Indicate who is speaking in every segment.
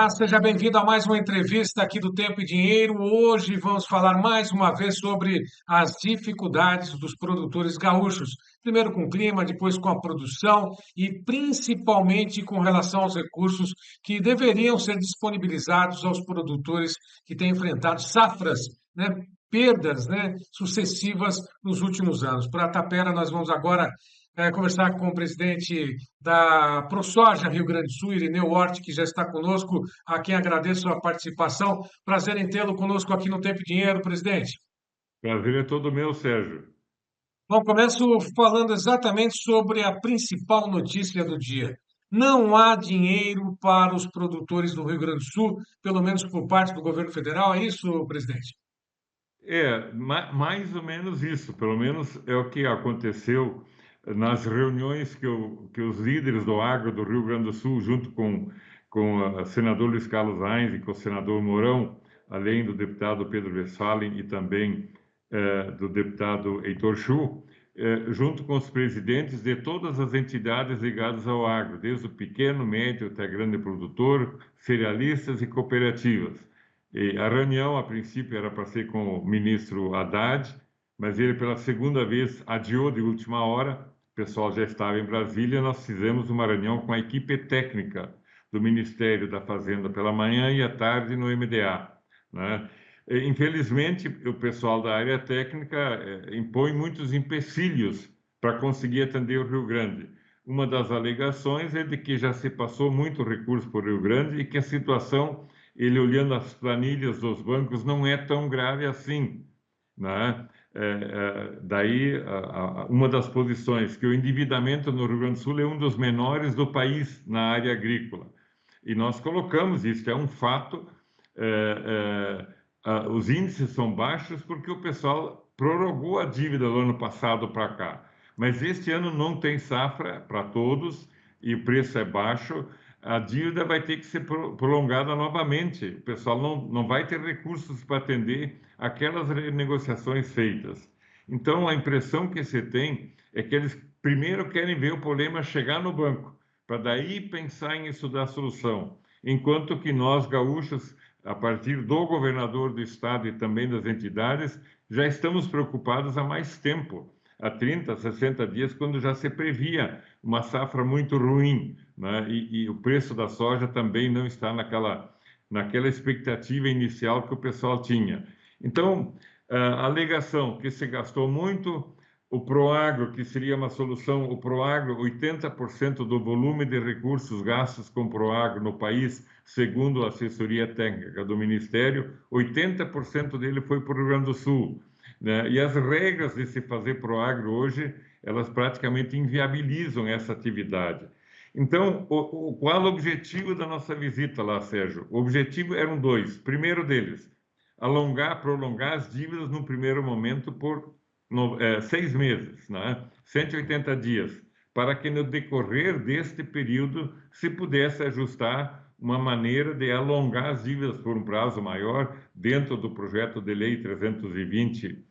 Speaker 1: Olá, seja bem-vindo a mais uma entrevista aqui do Tempo e Dinheiro. Hoje vamos falar mais uma vez sobre as dificuldades dos produtores gaúchos. Primeiro com o clima, depois com a produção e principalmente com relação aos recursos que deveriam ser disponibilizados aos produtores que têm enfrentado safras, né, perdas, né, sucessivas nos últimos anos. Para a Tapera, nós vamos agora conversar com o presidente da ProSoja Rio Grande do Sul, Irineu Hort, que já está conosco, a quem agradeço a participação. Prazer em tê-lo conosco aqui no Tempo e Dinheiro, presidente.
Speaker 2: Prazer é todo meu, Sérgio.
Speaker 1: Bom, começo falando exatamente sobre a principal notícia do dia. Não há dinheiro para os produtores do Rio Grande do Sul, pelo menos por parte do governo federal, é isso, presidente?
Speaker 2: Mais ou menos isso, pelo menos é o que aconteceu nas reuniões que os líderes do agro do Rio Grande do Sul, junto com o senador Luiz Carlos Reins e com o senador Mourão, além do deputado Pedro Westphalen e também do deputado Heitor Chu, junto com os presidentes de todas as entidades ligadas ao agro, desde o pequeno, médio até grande produtor, cerealistas e cooperativas. E a reunião, a princípio, era para ser com o ministro Haddad, mas ele, pela segunda vez, adiou de última hora. O pessoal já estava em Brasília. Nós fizemos uma reunião com a equipe técnica do Ministério da Fazenda pela manhã e à tarde no MDA, né? Infelizmente, o pessoal da área técnica impõe muitos empecilhos para conseguir atender o Rio Grande. Uma das alegações é de que já se passou muito recurso para o Rio Grande e que a situação, ele olhando as planilhas dos bancos, não é tão grave assim, né? Daí, uma das posições, que o endividamento no Rio Grande do Sul é um dos menores do país na área agrícola. E nós colocamos isso, é um fato. Os índices são baixos porque o pessoal prorrogou a dívida do ano passado para cá. Mas este ano não tem safra para todos e o preço é baixo. A dívida vai ter que ser prolongada novamente. O pessoal não vai ter recursos para atender aquelas renegociações feitas. Então, a impressão que você tem é que eles primeiro querem ver o problema chegar no banco, para daí pensar em estudar a solução. Enquanto que nós, gaúchos, a partir do governador do estado e também das entidades, já estamos preocupados há mais tempo, há 30, 60 dias, quando já se previa uma safra muito ruim, né? E o preço da soja também não está naquela expectativa inicial que o pessoal tinha. Então, a alegação que se gastou muito, o Proagro, que seria uma solução, o Proagro, 80% do volume de recursos gastos com Proagro no país, segundo a assessoria técnica do Ministério, 80% dele foi para o Rio Grande do Sul, né? E as regras de se fazer Proagro hoje, elas praticamente inviabilizam essa atividade. Então, qual o objetivo da nossa visita lá, Sérgio? O objetivo eram dois. Primeiro deles, prolongar as dívidas no primeiro momento por 6 meses, né? 180 dias, para que no decorrer deste período se pudesse ajustar uma maneira de alongar as dívidas por um prazo maior, dentro do projeto de lei 320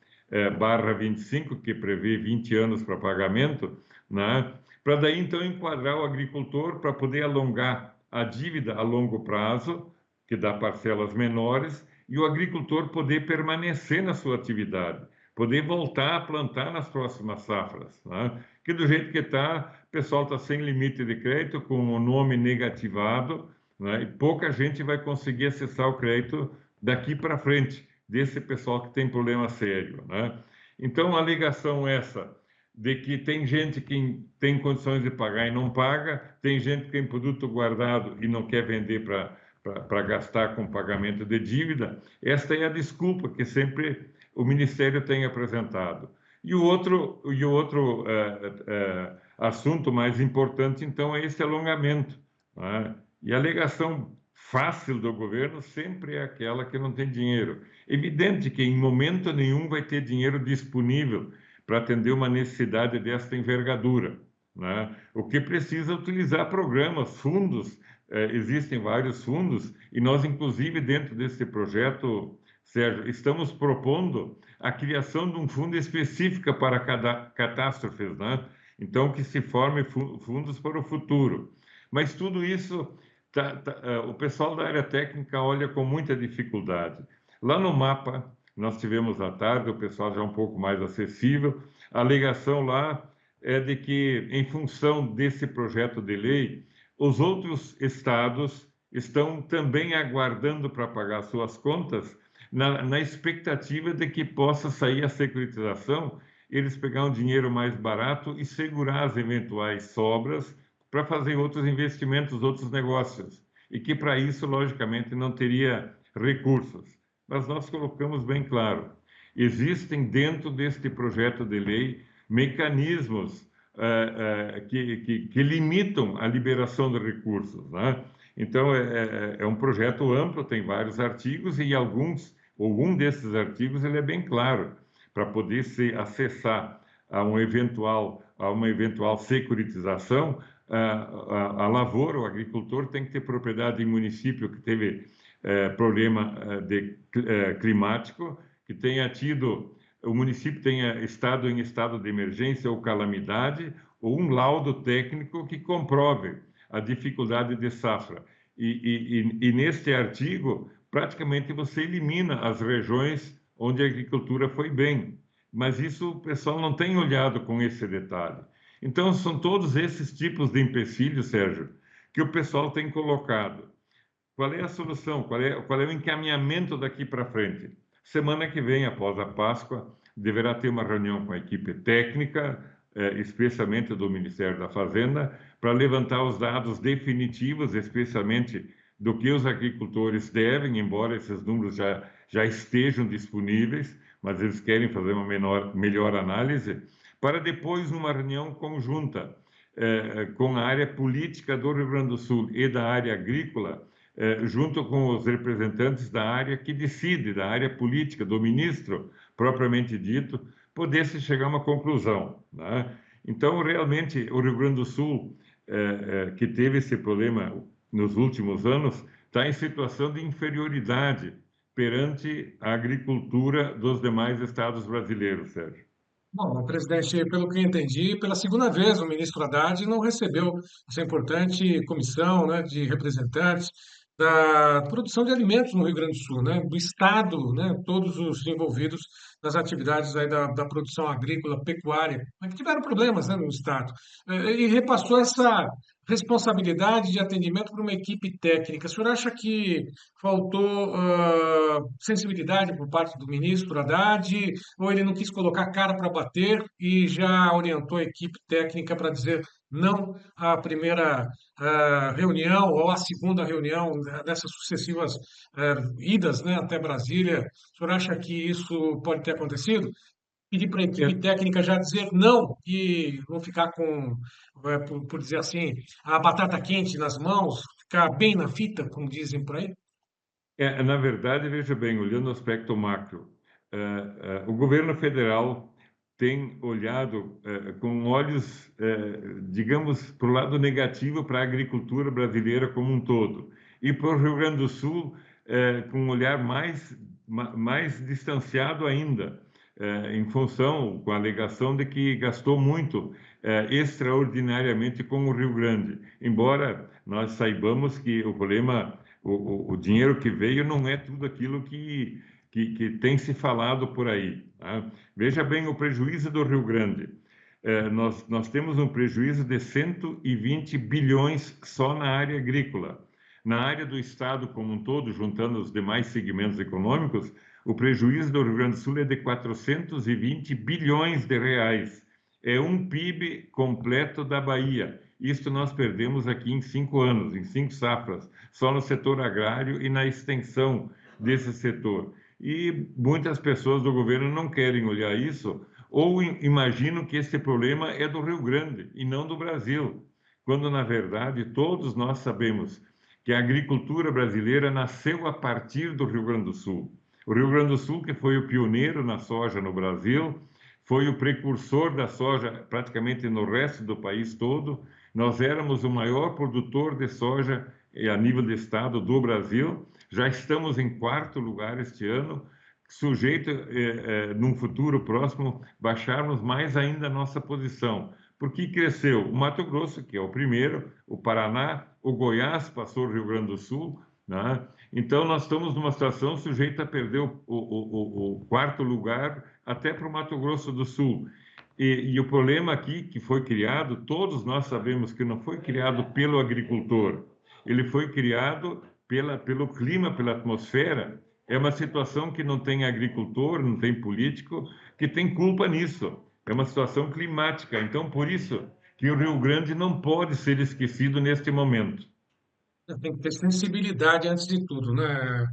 Speaker 2: barra 25, que prevê 20 anos para pagamento, né? Para daí então enquadrar o agricultor para poder alongar a dívida a longo prazo, que dá parcelas menores, e o agricultor poder permanecer na sua atividade, poder voltar a plantar nas próximas safras, né? Que do jeito que está, o pessoal está sem limite de crédito, com o nome negativado, né? E pouca gente vai conseguir acessar o crédito daqui para frente, desse pessoal que tem problema sério, né? Então, a alegação essa de que tem gente que tem condições de pagar e não paga, tem gente que tem produto guardado e não quer vender para gastar com pagamento de dívida, esta é a desculpa que sempre o Ministério tem apresentado. E o outro assunto mais importante, então, é esse alongamento, né? E a alegação fácil do governo sempre é aquela que não tem dinheiro. Evidente que em momento nenhum vai ter dinheiro disponível para atender uma necessidade desta envergadura, né? O que precisa é utilizar programas, fundos, existem vários fundos, e nós, inclusive, dentro desse projeto, Sérgio, estamos propondo a criação de um fundo específico para catástrofes, né? Então, que se forme fundos para o futuro. Mas tudo isso o pessoal da área técnica olha com muita dificuldade. Lá no mapa, nós tivemos à tarde, o pessoal já é um pouco mais acessível, a alegação lá é de que, em função desse projeto de lei, os outros estados estão também aguardando para pagar suas contas, na expectativa de que possa sair a securitização, eles pegar um dinheiro mais barato e segurar as eventuais sobras para fazer outros investimentos, outros negócios, e que para isso, logicamente, não teria recursos. Mas nós colocamos bem claro, existem dentro deste projeto de lei mecanismos que limitam a liberação de recursos, né? Então, é um projeto amplo, tem vários artigos e algum desses artigos ele é bem claro, para poder se acessar a uma eventual securitização, a lavoura, o agricultor tem que ter propriedade em município que teve problema climático, que tenha tido, o município tenha estado em estado de emergência ou calamidade, ou um laudo técnico que comprove a dificuldade de safra. E neste artigo, praticamente você elimina as regiões onde a agricultura foi bem, mas isso o pessoal não tem olhado com esse detalhe. Então, são todos esses tipos de empecilhos, Sérgio, que o pessoal tem colocado. Qual é a solução? Qual é o encaminhamento daqui para frente? Semana que vem, após a Páscoa, deverá ter uma reunião com a equipe técnica, especialmente do Ministério da Fazenda, para levantar os dados definitivos, especialmente do que os agricultores devem, embora esses números já estejam disponíveis, mas eles querem fazer uma melhor análise, para depois, numa reunião conjunta com a área política do Rio Grande do Sul e da área agrícola, junto com os representantes da área que decide, da área política, do ministro, propriamente dito, poder-se chegar a uma conclusão, né? Então, realmente, o Rio Grande do Sul, que teve esse problema nos últimos anos, está em situação de inferioridade perante a agricultura dos demais estados brasileiros, Sérgio.
Speaker 1: Bom, presidente, pelo que eu entendi, pela segunda vez o ministro Haddad não recebeu essa importante comissão, né, de representantes da produção de alimentos no Rio Grande do Sul, né, do Estado, né, todos os envolvidos nas atividades aí da produção agrícola, pecuária, mas que tiveram problemas, né, no Estado. E repassou essa responsabilidade de atendimento para uma equipe técnica. O senhor acha que faltou sensibilidade por parte do ministro Haddad? Ou ele não quis colocar a cara para bater e já orientou a equipe técnica para dizer não à primeira reunião ou à segunda reunião dessas sucessivas idas, né, até Brasília? O senhor acha que isso pode ter acontecido? Pedir para a equipe
Speaker 2: É,
Speaker 1: técnica já dizer não e não ficar com, por dizer assim, a batata quente nas mãos, ficar bem na fita, como dizem por aí?
Speaker 2: Na verdade, veja bem, olhando o aspecto macro, o governo federal tem olhado com olhos, digamos, para o lado negativo para a agricultura brasileira como um todo, e para o Rio Grande do Sul com um olhar mais distanciado ainda, em função, com a alegação de que gastou muito extraordinariamente com o Rio Grande, embora nós saibamos que o problema o dinheiro que veio não é tudo aquilo que tem se falado por aí, tá? Veja bem o prejuízo do Rio Grande. Nós temos um prejuízo de 120 bilhões só na área agrícola. Na área do Estado como um todo, juntando os demais segmentos econômicos, o prejuízo do Rio Grande do Sul é de 420 bilhões de reais. É um PIB completo da Bahia. Isto nós perdemos aqui em 5 anos, em 5 safras, só no setor agrário e na extensão desse setor. E muitas pessoas do governo não querem olhar isso ou imaginam que esse problema é do Rio Grande e não do Brasil, quando na verdade todos nós sabemos que a agricultura brasileira nasceu a partir do Rio Grande do Sul. O Rio Grande do Sul, que foi o pioneiro na soja no Brasil, foi o precursor da soja praticamente no resto do país todo. Nós éramos o maior produtor de soja a nível de estado do Brasil. Já estamos em quarto lugar este ano, sujeito, num futuro próximo, baixarmos mais ainda a nossa posição, porque cresceu o Mato Grosso, que é o primeiro, o Paraná, o Goiás passou o Rio Grande do Sul, né? Então, nós estamos numa situação sujeita a perder o quarto lugar até para o Mato Grosso do Sul. E o problema aqui que foi criado, todos nós sabemos que não foi criado pelo agricultor, ele foi criado pelo clima, pela atmosfera. É uma situação que não tem agricultor, não tem político que tem culpa nisso. É uma situação climática. Então, por isso que o Rio Grande não pode ser esquecido neste momento.
Speaker 1: Tem que ter sensibilidade antes de tudo, né,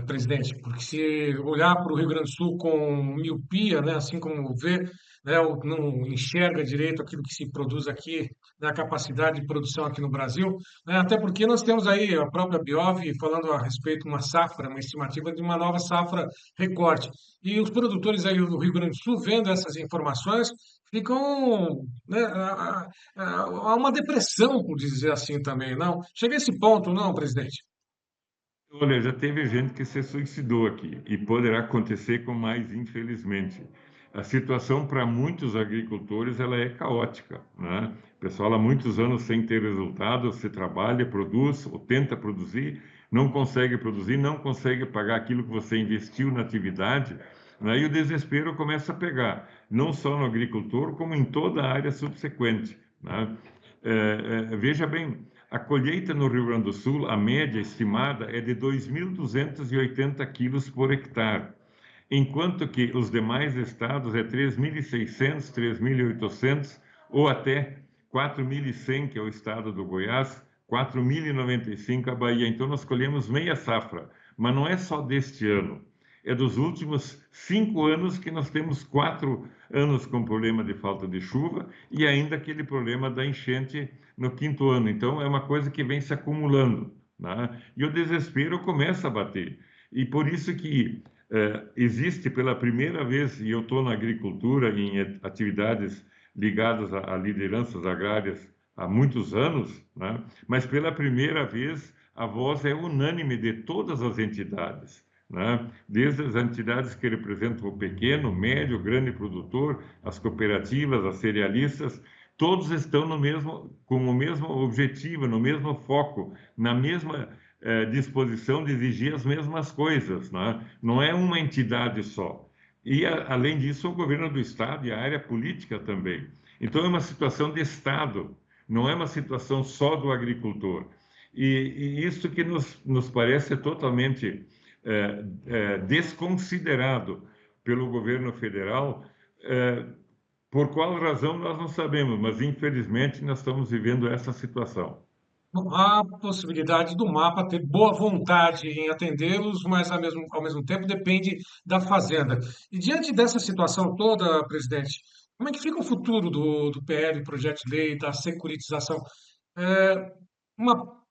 Speaker 1: presidente? Porque se olhar para o Rio Grande do Sul com miopia, né, assim como vê, né, ou não enxerga direito aquilo que se produz aqui, né, a capacidade de produção aqui no Brasil, né, até porque nós temos aí a própria Biov falando a respeito de uma safra, uma estimativa de uma nova safra recorte. E os produtores aí do Rio Grande do Sul, vendo essas informações, ficam, né, há uma depressão, por dizer assim também, não? Chega a esse ponto, não, presidente?
Speaker 2: Olha, já teve gente que se suicidou aqui e poderá acontecer com mais, infelizmente. A situação para muitos agricultores ela é caótica, né? O pessoal há muitos anos sem ter resultado, se trabalha, produz ou tenta produzir, não consegue pagar aquilo que você investiu na atividade, né? E o desespero começa a pegar, não só no agricultor, como em toda a área subsequente, né? Veja bem, a colheita no Rio Grande do Sul, a média estimada é de 2.280 quilos por hectare, enquanto que os demais estados é 3.600, 3.800 ou até 4.100, que é o estado do Goiás, 4.095 a Bahia. Então nós colhemos meia safra, mas não é só deste ano. É dos últimos 5 anos que nós temos 4 anos com problema de falta de chuva e ainda aquele problema da enchente no quinto ano. Então, é uma coisa que vem se acumulando, né? E o desespero começa a bater. E por isso que existe pela primeira vez, e eu estou na agricultura, em atividades ligadas a lideranças agrárias há muitos anos, né? Mas pela primeira vez a voz é unânime de todas as entidades, né? Desde as entidades que representam o pequeno, médio, grande produtor, as cooperativas, as cerealistas, todos estão com o mesmo objetivo, no mesmo foco, na mesma disposição de exigir as mesmas coisas, né? Não é uma entidade só. E, além disso, o governo do Estado e a área política também. Então, é uma situação de Estado, não é uma situação só do agricultor. E isso que nos parece totalmente desconsiderado pelo governo federal. Por qual razão nós não sabemos, mas infelizmente nós estamos vivendo essa situação.
Speaker 1: Há possibilidade do mapa ter boa vontade em atendê-los, mas ao mesmo tempo depende da fazenda. E diante dessa situação toda, presidente, como é que fica o futuro do PL, projeto de lei, da securitização? É, uma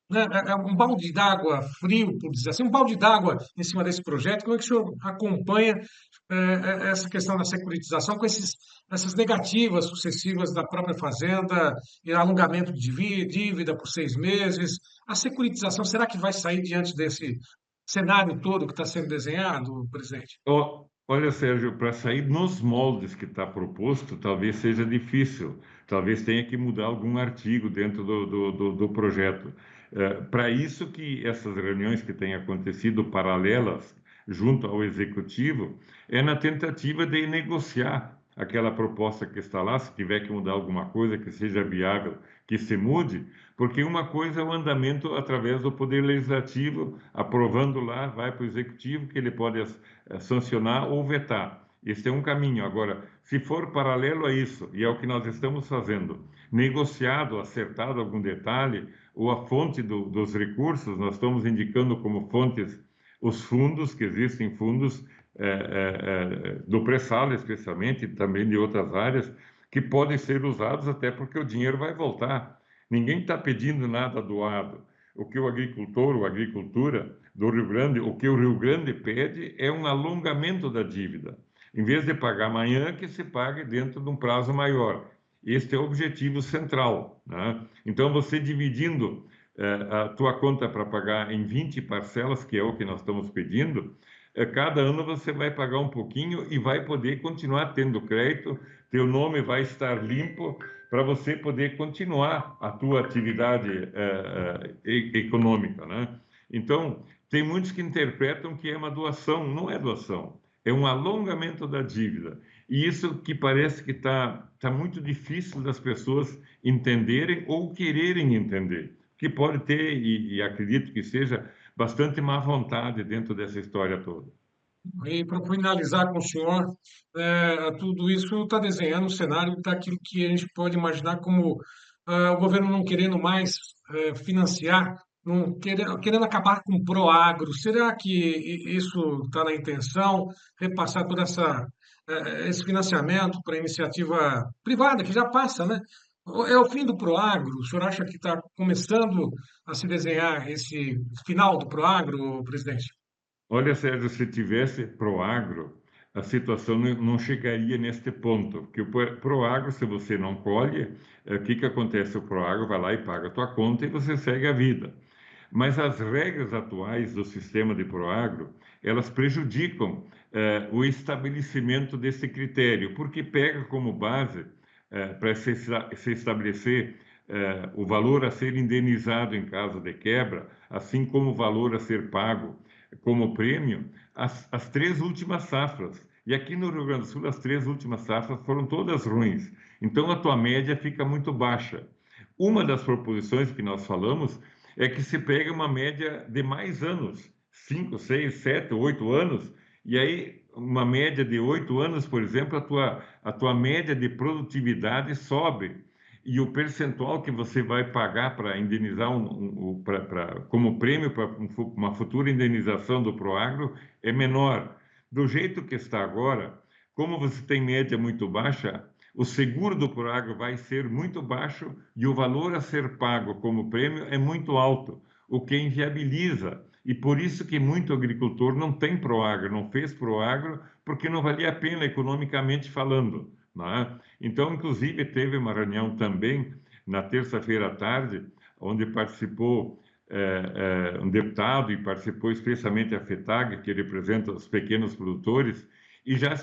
Speaker 1: né, é um balde d'água frio, por dizer assim, um balde d'água em cima desse projeto. Como é que o senhor acompanha essa questão da securitização com essas negativas sucessivas da própria Fazenda, e alongamento de dívida por 6 meses? A securitização, será que vai sair diante desse cenário todo que está sendo desenhado, presidente?
Speaker 2: Olha, Sérgio, para sair nos moldes que está proposto, talvez seja difícil. Talvez tenha que mudar algum artigo dentro do projeto. Para isso que essas reuniões que têm acontecido paralelas junto ao executivo é na tentativa de negociar aquela proposta que está lá, se tiver que mudar alguma coisa que seja viável, que se mude, porque uma coisa é o andamento através do Poder Legislativo, aprovando lá, vai para o Executivo, que ele pode sancionar ou vetar. Este é um caminho. Agora, se for paralelo a isso, e é o que nós estamos fazendo, negociado, acertado algum detalhe, ou a fonte dos recursos, nós estamos indicando como fontes os fundos, que existem fundos do pré-sal, especialmente, e também de outras áreas, que podem ser usados até porque o dinheiro vai voltar. Ninguém está pedindo nada doado. O que o agricultor ou a agricultura do Rio Grande, o que o Rio Grande pede é um alongamento da dívida. Em vez de pagar amanhã, que se pague dentro de um prazo maior. Este é o objetivo central, né? Então, você dividindo a tua conta para pagar em 20 parcelas, que é o que nós estamos pedindo, cada ano você vai pagar um pouquinho e vai poder continuar tendo crédito, teu nome vai estar limpo para você poder continuar a tua atividade econômica, né? Então, tem muitos que interpretam que é uma doação, não é doação, é um alongamento da dívida. E isso que parece que tá muito difícil das pessoas entenderem ou quererem entender, que pode ter, e acredito que seja, bastante má vontade dentro dessa história toda.
Speaker 1: E para finalizar com o senhor, tudo isso está desenhando um cenário daquilo que a gente pode imaginar como o governo não querendo mais financiar, não querendo acabar com o Proagro. Será que isso está na intenção, repassar toda esse financiamento para a iniciativa privada, que já passa, né? É o fim do Proagro? O senhor acha que está começando a se desenhar esse final do Proagro, presidente?
Speaker 2: Olha, Sérgio, se tivesse Proagro, a situação não chegaria neste ponto, porque o Proagro, se você não colhe, o que que acontece? O Proagro vai lá e paga a tua conta e você segue a vida. Mas as regras atuais do sistema de Proagro, elas prejudicam o estabelecimento desse critério, porque pega como base para se estabelecer o valor a ser indenizado em caso de quebra, assim como o valor a ser pago como prêmio, as três últimas safras. E aqui no Rio Grande do Sul, as três últimas safras foram todas ruins. Então, a tua média fica muito baixa. Uma das proposições que nós falamos é que se pega uma média de mais anos, 5, 6, 7, 8 anos, e aí uma média de 8 anos, por exemplo, a tua média de produtividade sobe e o percentual que você vai pagar para indenizar como prêmio para uma futura indenização do Proagro é menor. Do jeito que está agora, como você tem média muito baixa, o seguro do Proagro vai ser muito baixo e o valor a ser pago como prêmio é muito alto, o que inviabiliza. E por isso que muito agricultor não tem Proagro, não fez Proagro, porque não valia a pena economicamente falando, não é? Então, inclusive, teve uma reunião também na terça-feira à tarde, onde participou um deputado e participou especialmente a FETAG, que representa os pequenos produtores, e já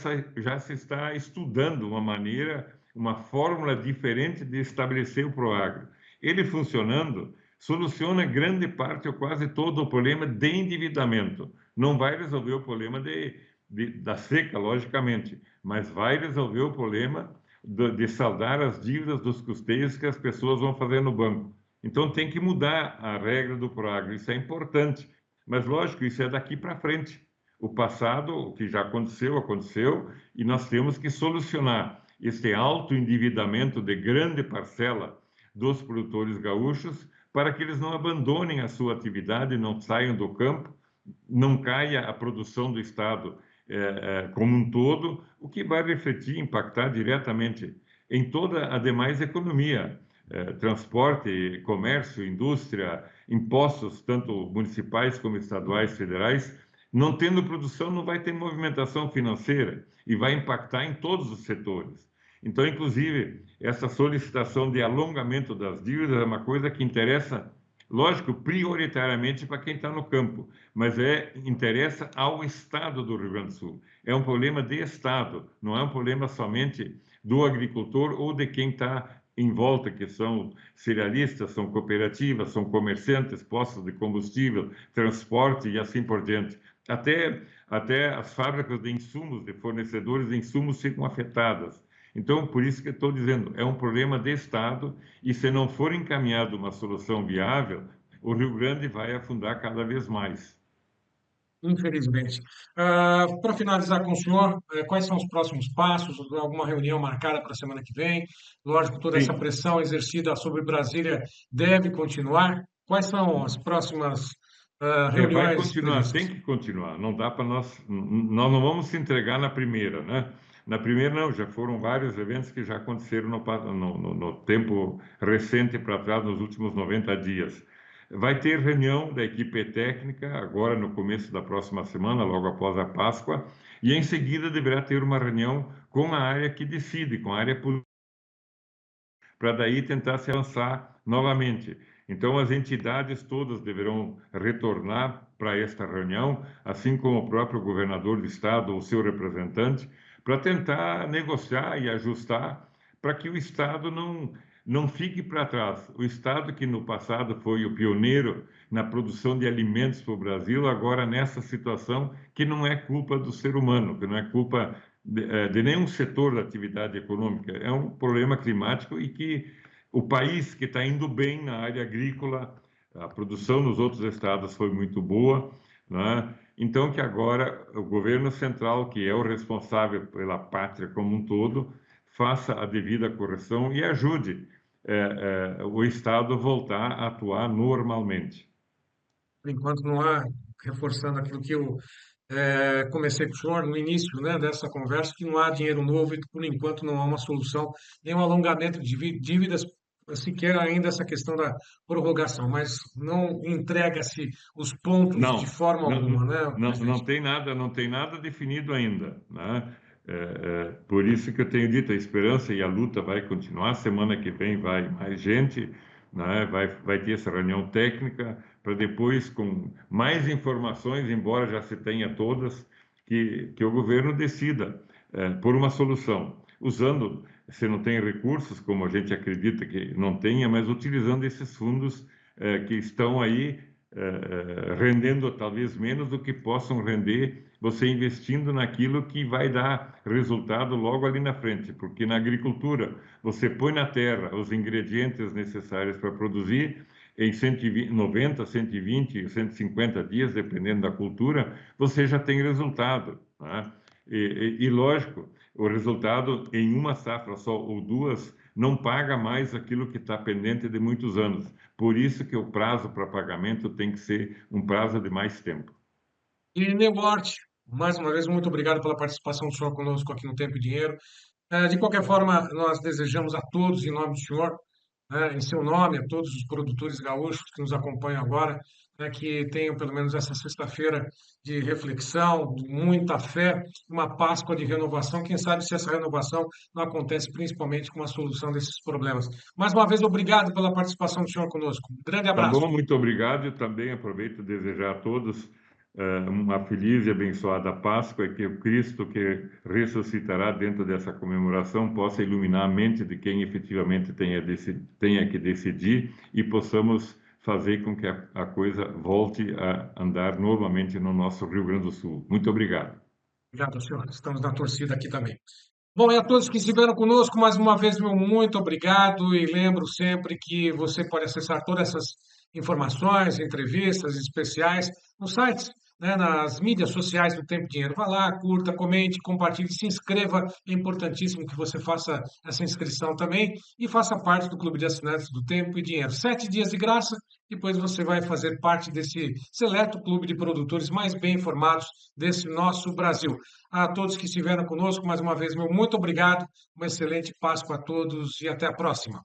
Speaker 2: se está estudando uma maneira, uma fórmula diferente de estabelecer o Proagro. Ele funcionando, soluciona grande parte ou quase todo o problema de endividamento. Não vai resolver o problema da seca, logicamente, mas vai resolver o problema de saldar as dívidas dos custeios que as pessoas vão fazer no banco. Então tem que mudar a regra do Proagro, isso é importante. Mas lógico, isso é daqui para frente. O passado, o que já aconteceu, aconteceu, e nós temos que solucionar este alto endividamento de grande parcela dos produtores gaúchos para que eles não abandonem a sua atividade, não saiam do campo, não caia a produção do Estado como um todo, o que vai refletir, impactar diretamente em toda a demais economia, transporte, comércio, indústria, impostos, tanto municipais como estaduais, federais. Não tendo produção, não vai ter movimentação financeira e vai impactar em todos os setores. Então, inclusive, essa solicitação de alongamento das dívidas é uma coisa que interessa, lógico, prioritariamente para quem está no campo, mas interessa ao Estado do Rio Grande do Sul. É um problema de Estado, não é um problema somente do agricultor ou de quem está em volta, que são cerealistas, são cooperativas, são comerciantes, postos de combustível, transporte e assim por diante. Até as fábricas de insumos, de fornecedores de insumos ficam afetadas. Então, por isso que eu estou dizendo, é um problema de Estado e se não for encaminhado uma solução viável, o Rio Grande vai afundar cada vez mais.
Speaker 1: Infelizmente. Para finalizar com o senhor, quais são os próximos passos? Alguma reunião marcada para a semana que vem? Lógico, toda essa
Speaker 2: Sim,
Speaker 1: pressão exercida sobre Brasília deve continuar. Quais são as próximas
Speaker 2: vai
Speaker 1: reuniões
Speaker 2: continuar, tem
Speaker 1: previstas?
Speaker 2: que continuar. Não dá para nós não vamos se entregar na primeira, né? Na primeira não, já foram vários eventos que já aconteceram no tempo recente para trás, nos últimos 90 dias. Vai ter reunião da equipe técnica agora no começo da próxima semana, logo após a Páscoa, e em seguida deverá ter uma reunião com a área que decide, com a área política, para daí tentar se avançar novamente. Então, as entidades todas deverão retornar para esta reunião, assim como o próprio governador do estado ou seu representante, para tentar negociar e ajustar para que o estado não fique para trás. O estado que no passado foi o pioneiro na produção de alimentos para o Brasil, agora nessa situação que não é culpa do ser humano, que não é culpa de nenhum setor da atividade econômica, é um problema climático e que o país que está indo bem na área agrícola, a produção nos outros estados foi muito boa, né? Então que agora o governo central, que é o responsável pela pátria como um todo, faça a devida correção e ajude o Estado a voltar a atuar normalmente.
Speaker 1: Por enquanto não há, reforçando aquilo que eu comecei com o senhor no início, né, dessa conversa, que não há dinheiro novo e que, por enquanto, não há uma solução, nem um alongamento de dívidas, sequer ainda essa questão da prorrogação, mas não entrega-se os pontos de
Speaker 2: Não,
Speaker 1: forma
Speaker 2: não,
Speaker 1: alguma, né,
Speaker 2: não
Speaker 1: presidente?
Speaker 2: tem nada, não tem nada definido ainda, né? Por isso que eu tenho dito, a esperança e a luta vai continuar. Semana que vem vai mais gente, né? Vai ter essa reunião técnica para depois, com mais informações, embora já se tenha todas, que o governo decida por uma solução, usando, se não tem recursos, como a gente acredita que não tenha, mas utilizando esses fundos que estão aí rendendo talvez menos do que possam render você investindo naquilo que vai dar resultado logo ali na frente, porque na agricultura você põe na terra os ingredientes necessários para produzir em 120, 90, 120, 150 dias, dependendo da cultura, você já tem resultado, né? Lógico, o resultado em uma safra só ou duas não paga mais aquilo que está pendente de muitos anos. Por isso que o prazo para pagamento tem que ser um prazo de mais tempo.
Speaker 1: E, Neuort, mais uma vez, muito obrigado pela participação do senhor conosco aqui no Tempo e Dinheiro. De qualquer forma, nós desejamos a todos, em nome do senhor, em seu nome, a todos os produtores gaúchos que nos acompanham agora, que tenham pelo menos essa sexta-feira de reflexão, de muita fé, uma Páscoa de renovação. Quem sabe se essa renovação não acontece principalmente com a solução desses problemas. Mais uma vez, obrigado pela participação do senhor conosco. Um grande
Speaker 2: Tá
Speaker 1: abraço.
Speaker 2: bom? Muito obrigado. Eu também aproveito para desejar a todos uma feliz e abençoada Páscoa e que o Cristo que ressuscitará dentro dessa comemoração possa iluminar a mente de quem efetivamente tenha que decidir e possamos fazer com que a coisa volte a andar normalmente no nosso Rio Grande do Sul. Muito obrigado.
Speaker 1: Obrigado, senhor. Estamos na torcida aqui também. Bom, e a todos que estiveram conosco, mais uma vez, meu muito obrigado. E lembro sempre que você pode acessar todas essas informações, entrevistas especiais no site, nas mídias sociais do Tempo e Dinheiro. Vá lá, curta, comente, compartilhe, se inscreva. É importantíssimo que você faça essa inscrição também e faça parte do Clube de Assinantes do Tempo e Dinheiro. 7 dias de graça, depois você vai fazer parte desse seleto clube de produtores mais bem informados desse nosso Brasil. A todos que estiveram conosco, mais uma vez, meu muito obrigado. Uma excelente Páscoa a todos e até a próxima.